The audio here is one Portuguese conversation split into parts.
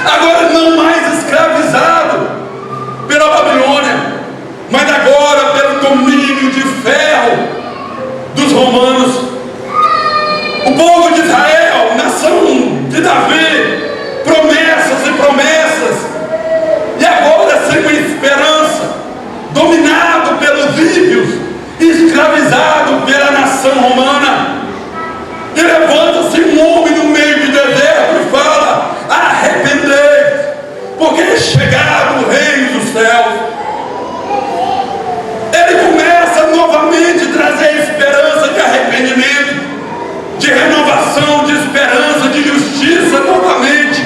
agora não mais escravizado pela Babilônia, mas agora pelo domínio de ferro dos romanos. O povo de Israel, nação de Davi, promessas e promessas, e agora sem uma esperança, dominado pelos ímpios, escravizado pela nação romana. E levanta-se um homem no meio do deserto e fala: arrependei, porque é chegado o reino dos céus. Ele começa novamente a trazer esperança de arrependimento, de renovação, de esperança, de justiça novamente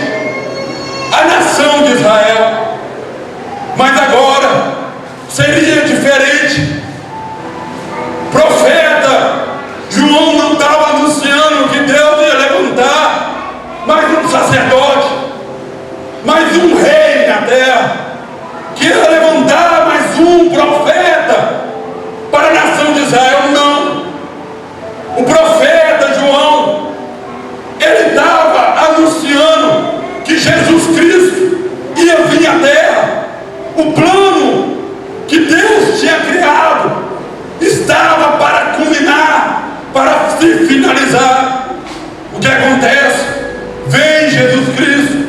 à nação de Israel. Mas agora seria diferente. Profeta João não estava anunciando que Deus ia levantar mais um sacerdote, mais um rei na terra, que ia levantar mais um profeta para a nação de Israel. Não. O profeta João, ele estava anunciando que Jesus Cristo ia vir à terra. O plano que Deus tinha criado estava para culminar, para se finalizar. O que acontece? Vem Jesus Cristo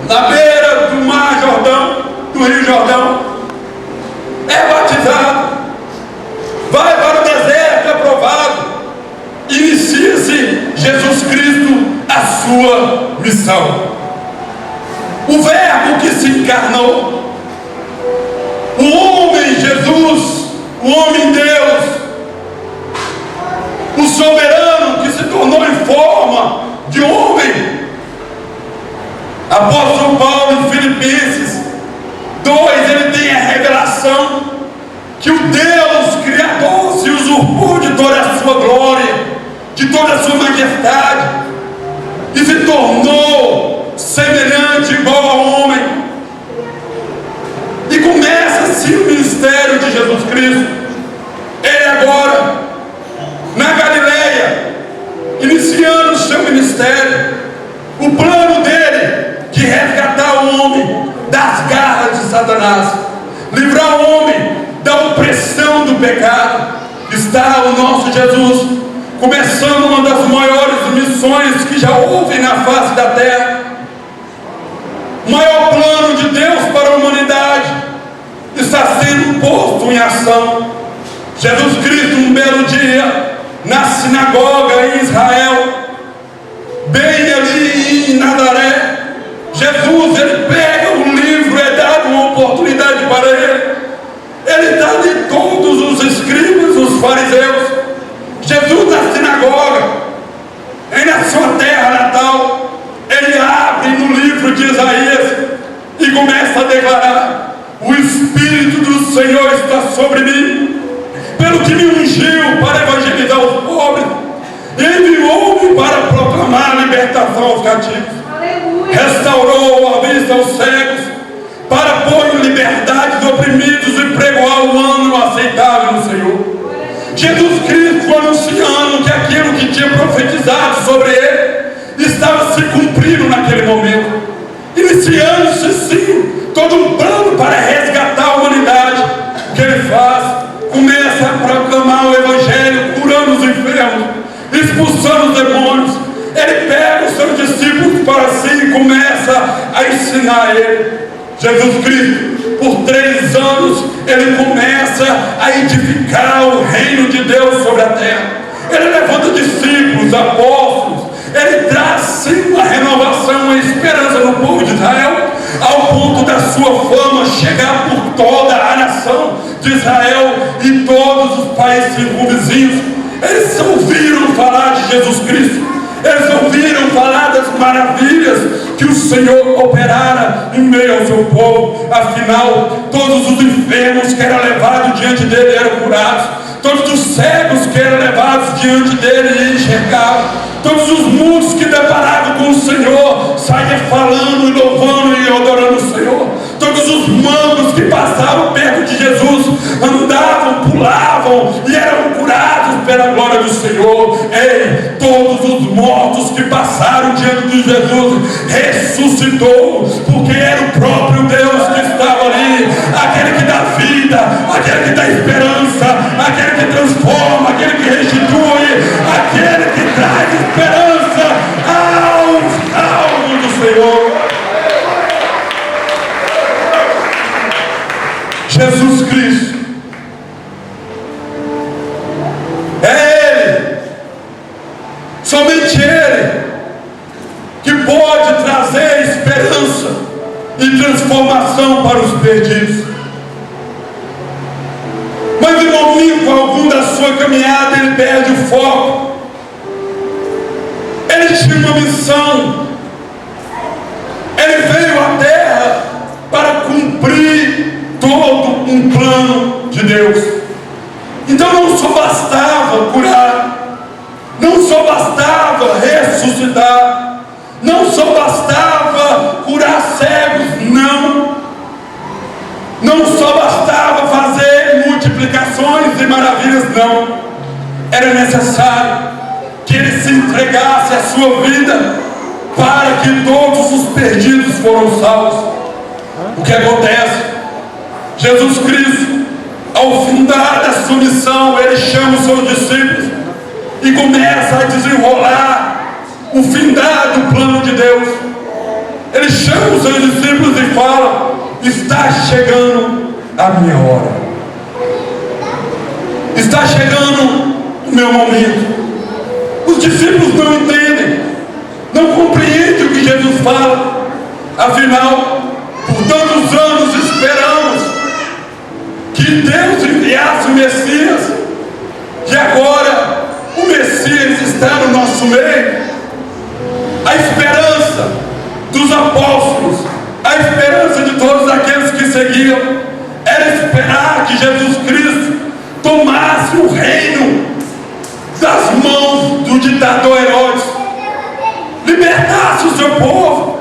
na beira do mar Jordão, do Rio Jordão, é batizado, vai para o deserto, é provado, inicia-se Jesus Cristo a sua missão. O Verbo que se encarnou, o homem Jesus, o homem Deus, o soberano que se tornou em forma de homem. Apóstolo Paulo em Filipenses 2, ele tem a revelação que o Deus Criador se usurpou de toda a sua glória, de toda a sua majestade, e se tornou semelhante, igual ao homem. E começa assim o ministério de Jesus Cristo. Ele agora, na Galileia, iniciando o seu ministério, o plano dele de resgatar o homem das garras de Satanás, livrar o homem da opressão do pecado. Está o nosso Jesus começando uma das maiores missões que já houve na face da terra. O maior plano de Deus para a humanidade está sendo posto em ação. Jesus Cristo, um belo dia, na sinagoga em Israel, bem ali em Nazaré, Jesus, ele pega o livro, é dado uma oportunidade para ele. Ele dá de todos os escribas, os fariseus. Jesus na sinagoga, na sua terra natal, ele abre no livro de Isaías e começa a declarar: o Espírito do Senhor está sobre mim, pelo que me ungiu para evangelizar os pobres, enviou-me para proclamar a libertação aos cativos, restaurou a vista aos cegos, para pôr em liberdade os oprimidos e pregoar o ano aceitável no Senhor. Jesus Cristo anunciando que aquilo que tinha profetizado sobre ele estava se cumprindo naquele momento, iniciando-se sim todo um plano para resgatar a humanidade. O que ele faz? Começa a proclamar o Evangelho, curando os enfermos, expulsando os demônios. Ele pega os seus discípulos para si e começa a ensinar ele. Jesus Cristo, por 3 anos, ele começa a edificar o reino de Deus sobre a terra. Ele levanta discípulos, apóstolos, ele traz sim uma renovação, uma esperança no povo de Israel, ao ponto da sua fama chegar por toda a nação de Israel e todos os países circunvizinhos. Eles ouviram falar de Jesus Cristo, eles ouviram falar das maravilhas que o Senhor operara em meio ao seu povo. Afinal, todos os enfermos que eram levados diante dele eram curados, todos os cegos que eram levados diante dele enxergavam, todos os mudos que deparavam com o Senhor saíam falando, louvando e adorando o Senhor. Todos os mancos que passavam perto de Jesus andavam, pulavam e eram curados pela glória do Senhor. Ei, todos os mortos que passavam passaram diante de Jesus, ressuscitou, porque era o próprio Deus que estava ali, aquele que dá vida, aquele que dá esperança, aquele que transforma, aquele que restitui, aquele que traz esperança aos alvos do Senhor. Jesus Cristo, é Ele, somente Ele, que pode trazer esperança e transformação para os perdidos. Mas em momento algum da sua caminhada ele perde o foco. Ele tinha uma missão. Ele veio à terra para cumprir todo um plano de Deus. Então não só bastava curar, não só bastava ressuscitar, não só bastava curar cegos, não só bastava fazer multiplicações e maravilhas, não. Era necessário que ele se entregasse a sua vida para que todos os perdidos foram salvos. O que acontece? Jesus Cristo, ao fundar a sua missão, ele chama os seus discípulos e começa a desenrolar o findado plano de Deus. Ele chama os seus discípulos e fala: está chegando a minha hora, está chegando o meu momento. Os discípulos não entendem, não compreendem o que Jesus fala. Afinal, por tantos anos esperamos que Deus enviasse o Messias, e agora o Messias está no nosso meio. A esperança dos apóstolos, a esperança de todos aqueles que seguiam, era esperar que Jesus Cristo tomasse o reino das mãos do ditador Herodes, libertasse o seu povo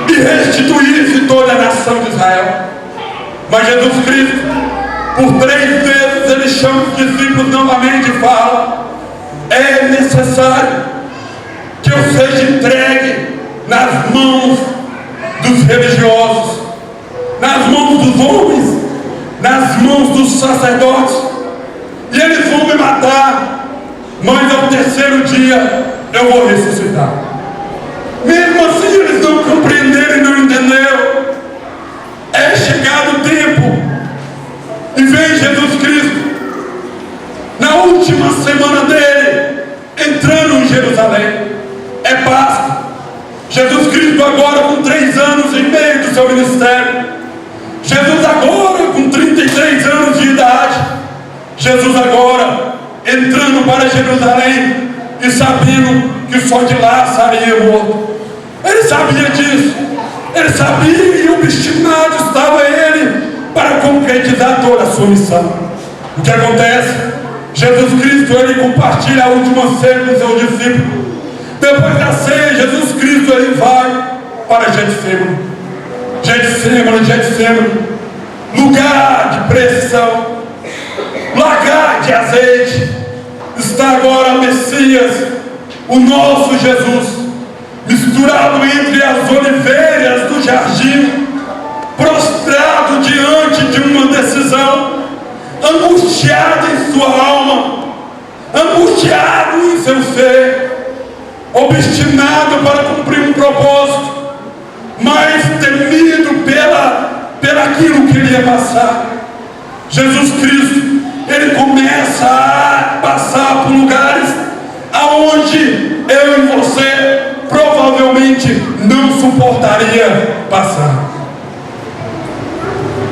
e restituísse toda a nação de Israel. Mas Jesus Cristo, por 3 vezes, ele chama os discípulos novamente e fala: é necessário que eu seja entregue nas mãos dos religiosos, nas mãos dos homens, nas mãos dos sacerdotes, e eles vão me matar, mas ao 3º dia eu vou ressuscitar. Mesmo assim eles não compreenderam e não entenderam. É chegado o tempo, e vem Jesus Cristo na última semana dele, entrando em Jerusalém. É Páscoa. Jesus Cristo agora com 3 anos e meio do seu ministério. Jesus agora com 33 anos de idade. Jesus agora entrando para Jerusalém e sabendo que só de lá sairia morto. Ele sabia disso. Ele sabia, e obstinado estava ele para concretizar toda a sua missão. O que acontece? Jesus Cristo, ele compartilha a última ceia com seus discípulos. Depois da ceia, Jesus Cristo, ele vai para Getsemane. Getsemane, lugar de pressão, lagar de azeite. Está agora o Messias, o nosso Jesus, misturado entre as oliveiras do jardim, prostrado diante de uma decisão, angustiado em sua alma, angustiado em seu ser, obstinado para cumprir um propósito, mas temido pelaquilo que ele ia passar. Jesus Cristo, ele começa a passar por lugares aonde eu e você provavelmente não suportaria passar.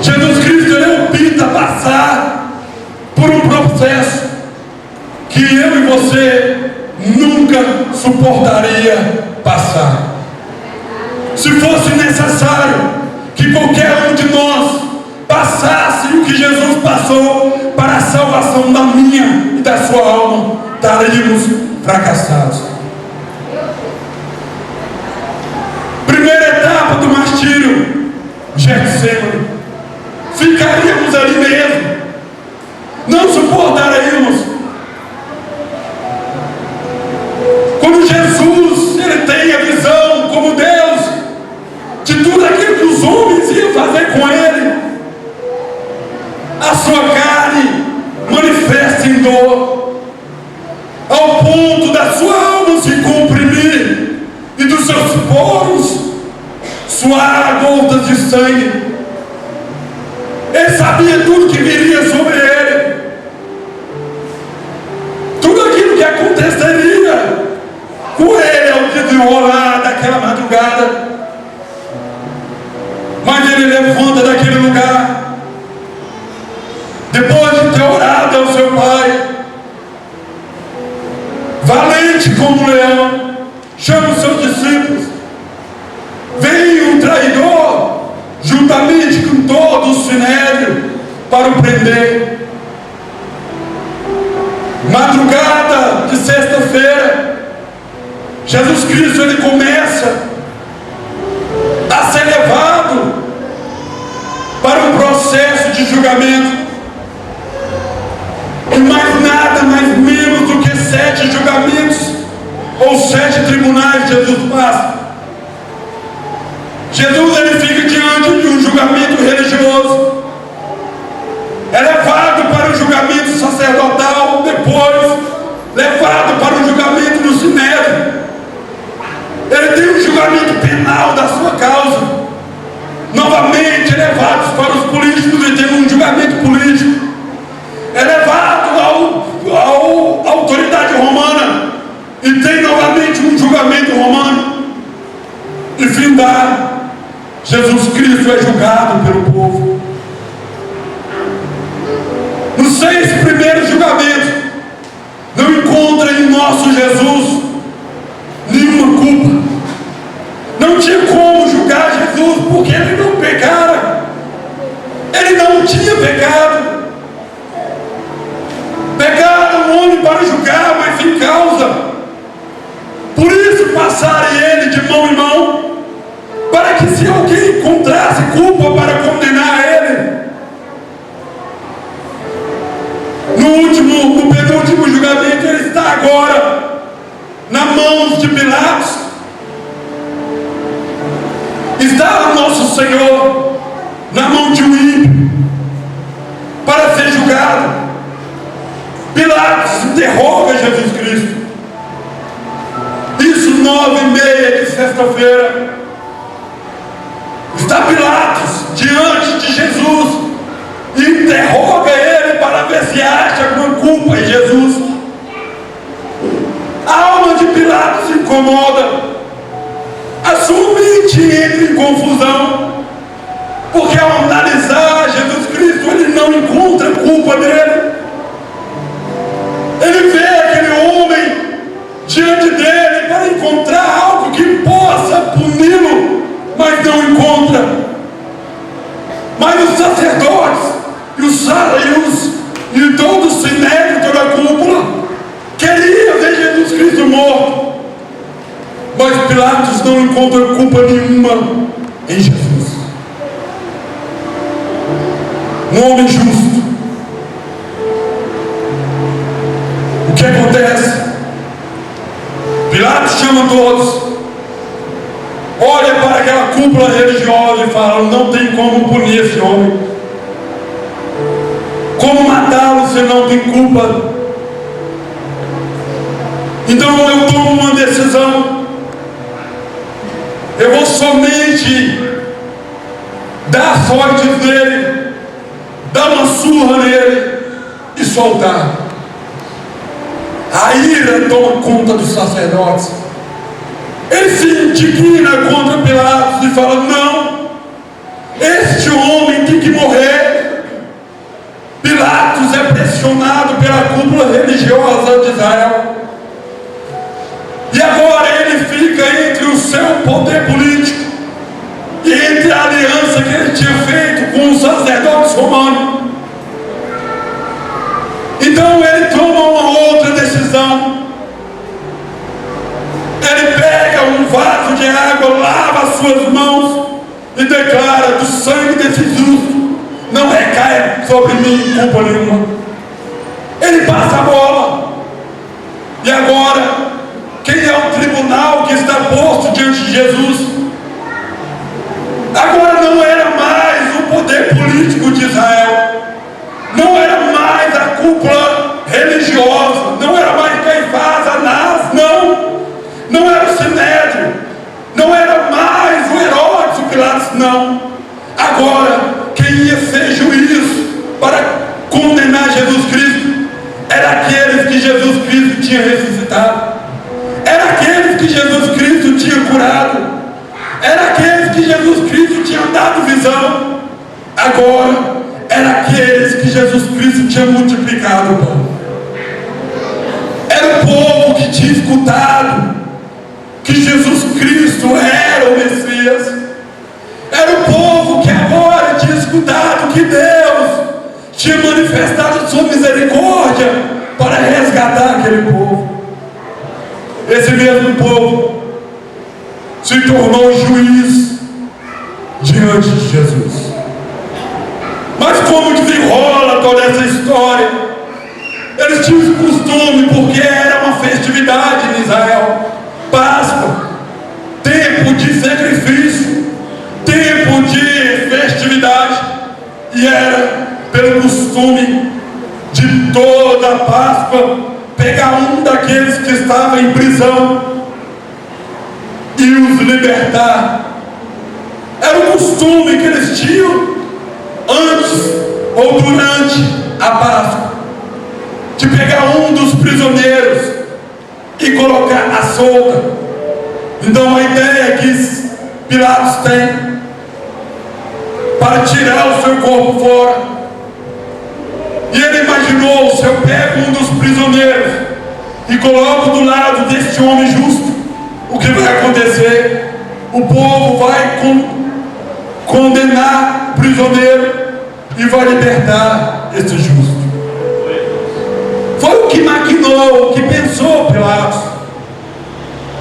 Jesus Cristo, ele opta passar por um processo que eu e você nunca suportaria passar. Se fosse necessário que qualquer um de nós passasse o que Jesus passou para a salvação da minha e da sua alma, estaríamos fracassados. Primeira etapa do martírio, Getsemane. Ficaríamos ali mesmo, não suportaríamos. Quando Jesus suar gotas de sangue. Ele sabia tudo que viria sobre ele, tudo aquilo que aconteceria com ele ao desenrolar daquela madrugada. Mas ele levanta daquele lugar, depois de ter orado ao seu pai, valente como um leão, chama os seus discípulos. Vem o traidor, juntamente com todo o sinédrio, para o prender. Madrugada de sexta-feira, Jesus Cristo, ele começa a ser levado para um processo de julgamento. E mais nada, mais menos do que 7 julgamentos ou 7 tribunais Jesus passa. Jesus, ele fica diante de um julgamento religioso, é levado para o julgamento sacerdotal, depois levado para o julgamento no sinédrio. Ele tem um julgamento penal da sua causa, novamente levados para os políticos e tem um julgamento político, é levado à autoridade romana e tem novamente um julgamento romano, e findado, Jesus Cristo é julgado pelo povo. Nos 6 primeiros julgamentos, não encontra em nosso Jesus nenhuma culpa. Não tinha como julgar Jesus, porque ele não pecara. Ele não tinha pecado. Pegaram um homem para julgar, mas sem causa. Por isso passaram ele de mão em mão, para que se alguém encontrasse culpa para condenar ele, no penúltimo julgamento, ele está agora nas mãos de Pilatos. Está o nosso Senhor na mão de um ímpio para ser julgado. Pilatos interroga Jesus Cristo. Isso 9h30 de sexta-feira. Está Pilatos diante de Jesus e interroga ele para ver se acha alguma culpa em Jesus. A alma de Pilatos se incomoda, a sua mente entra em confusão, porque ao analisar Jesus Cristo, ele não encontra culpa nele. Ele vê aquele homem diante dele para encontrar algo que possa puni-lo, mas não encontra. Mas os sacerdotes e todo o sinédrio, toda a cúpula, queria ver Jesus Cristo morto. Mas Pilatos não encontra culpa nenhuma em Jesus. Um homem justo. O que acontece? Pilatos chama todos, olha para aquela cúpula religiosa e fala: não tem como punir esse homem, como matá-lo se não tem culpa. Então eu tomo uma decisão, eu vou somente dar sorte nele, dar uma surra nele e soltar. A ira toma conta dos sacerdotes. Ele se indigna contra Pilatos e fala: não, este homem tem que morrer. Pilatos é pressionado pela cúpula religiosa de Israel, e agora ele fica entre o seu poder político e entre a aliança que ele tinha feito com os sacerdotes romanos. Então ele toma uma outra decisão. Ele pega um vaso de água, lava as suas mãos e declara: do sangue desse justo não recai sobre mim culpa nenhuma. Ele passa a bola. E agora, quem é o tribunal que está posto diante de Jesus? Agora não era mais o poder político de Israel, não era mais a cúpula religiosa, não era mais Caifás, Anás, não era o sinédrio, não era mais o Herodes, o Barrabás não. Agora, quem ia ser juiz para condenar Jesus Cristo era aqueles que Jesus Cristo tinha ressuscitado, era aqueles que Jesus Cristo tinha curado, era aqueles que Jesus Cristo tinha dado visão. Agora, era aqueles que Jesus Cristo tinha multiplicado o pão. Era o povo que tinha escutado que Jesus Cristo era o Messias. Era o povo que agora tinha escutado que Deus tinha manifestado sua misericórdia para resgatar aquele povo. Esse mesmo povo se tornou juiz diante de Jesus. Mas como desenrola toda essa história? Eles tinham esse costume, porque era uma festividade em Israel, Páscoa, tempo de sacrifício, tempo de festividade, e era pelo costume de toda a Páscoa pegar um daqueles que estavam em prisão e os libertar. Era o costume que eles tinham antes ou durante a Páscoa, de pegar um dos prisioneiros e colocar à solta. Então a ideia que Pilatos tem para tirar o seu corpo fora, e ele imaginou: se eu pego um dos prisioneiros e coloco do lado deste homem justo, o que vai acontecer? O povo vai condenar o prisioneiro e vai libertar esse justo. Foi o que maquinou, o que pensou Pilatos.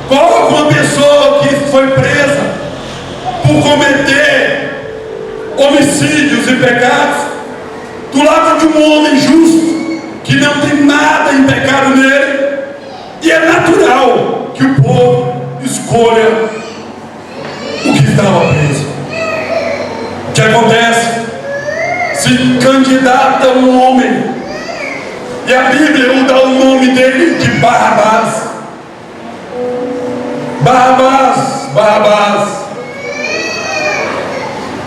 Coloca uma pessoa que foi presa por cometer homicídios e pecados do lado de um homem justo, que não tem nada em pecado nele, e é natural que o povo escolha o que estava preso. O que acontece? Se candidata um homem, e a Bíblia dá o nome dele de Barrabás. Barrabás.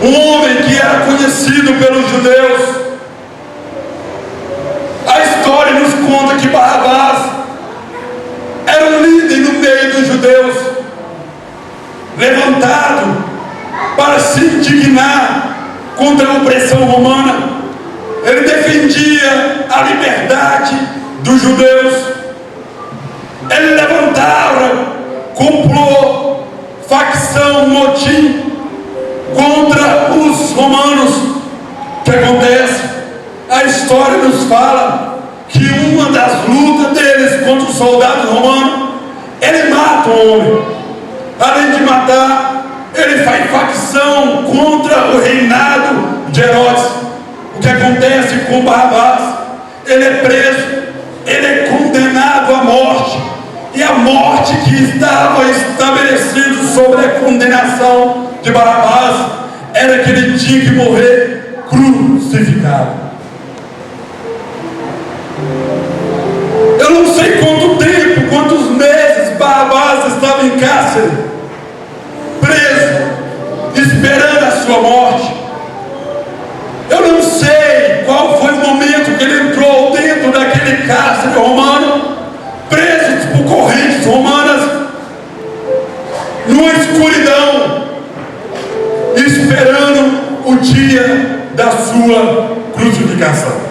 Um homem que era conhecido pelos judeus. A história nos conta que Barrabás era um líder no meio dos judeus, levantado para se indignar contra a opressão romana. Ele defendia a liberdade dos judeus. Ele levantava complô, facção, motim contra os romanos. O que acontece? A história nos fala que uma das lutas deles contra os soldados romanos, ele mata o homem. Além de matar, ele faz facção contra o reinado de Herodes. O que acontece com Barrabás? Ele é preso, ele é condenado à morte, e a morte que estava estabelecida sobre a condenação de Barrabás era que ele tinha que morrer crucificado. Eu não sei quanto tempo, quantos meses Barrabás estava em cárcere, preso, esperando a sua morte. Eu não sei qual foi o momento que ele entrou dentro daquele cárcere romano, preso por correntes romanas, numa escuridão, esperando o dia da sua crucificação.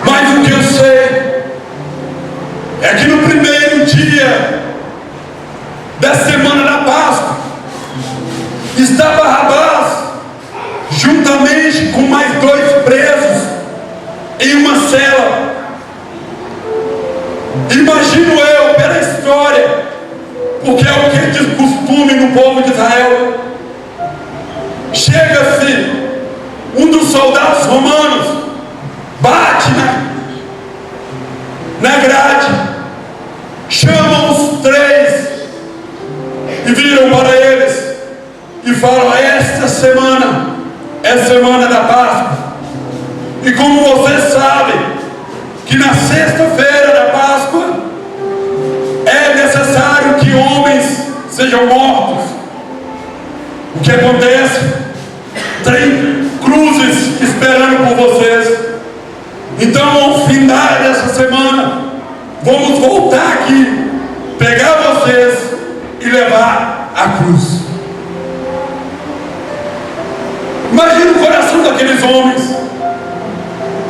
Mas o que eu sei é que no primeiro dia da semana da Páscoa está Barrabás juntamente com mais 2 presos em uma cela. Imagino eu, pela história, porque é o que diz costume no povo de Israel, chega-se um dos soldados romanos, bate na grade, chamam os 3 e viram para eles e falam: esta semana é a semana da Páscoa, e como vocês sabem que na sexta-feira da Páscoa é necessário que homens sejam mortos que acontece? Tem cruzes esperando por vocês. Então, ao final dessa semana, vamos voltar aqui, pegar vocês e levar a cruz. Imagina o coração daqueles homens,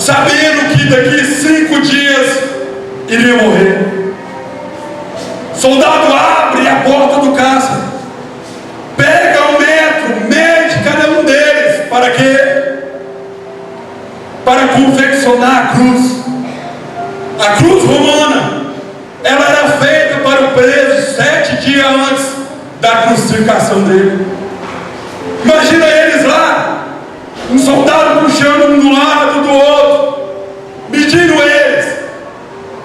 sabendo que daqui 5 dias iriam morrer. Soldado abre a porta do caça, pega o metro, mede cada um deles. Para quê? Para confeccionar a cruz. A cruz romana, ela era feita para o preso 7 dias antes da crucificação dele. Imagina eles lá, um soldado puxando um do lado do outro, medindo eles,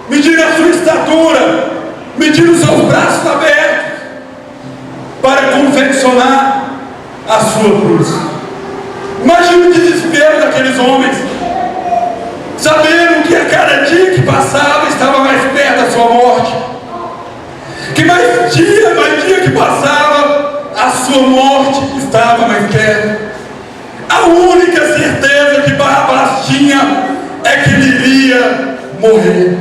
medindo a sua estatura, medindo os seus braços abertos, para confeccionar a sua cruz. Imagina o desespero daqueles homens, sabendo que a cada dia que passava estava mais perto da sua morte, que mais dia que passava, a sua morte estava mais perto. A única certeza que Barrabás tinha é que ele iria morrer.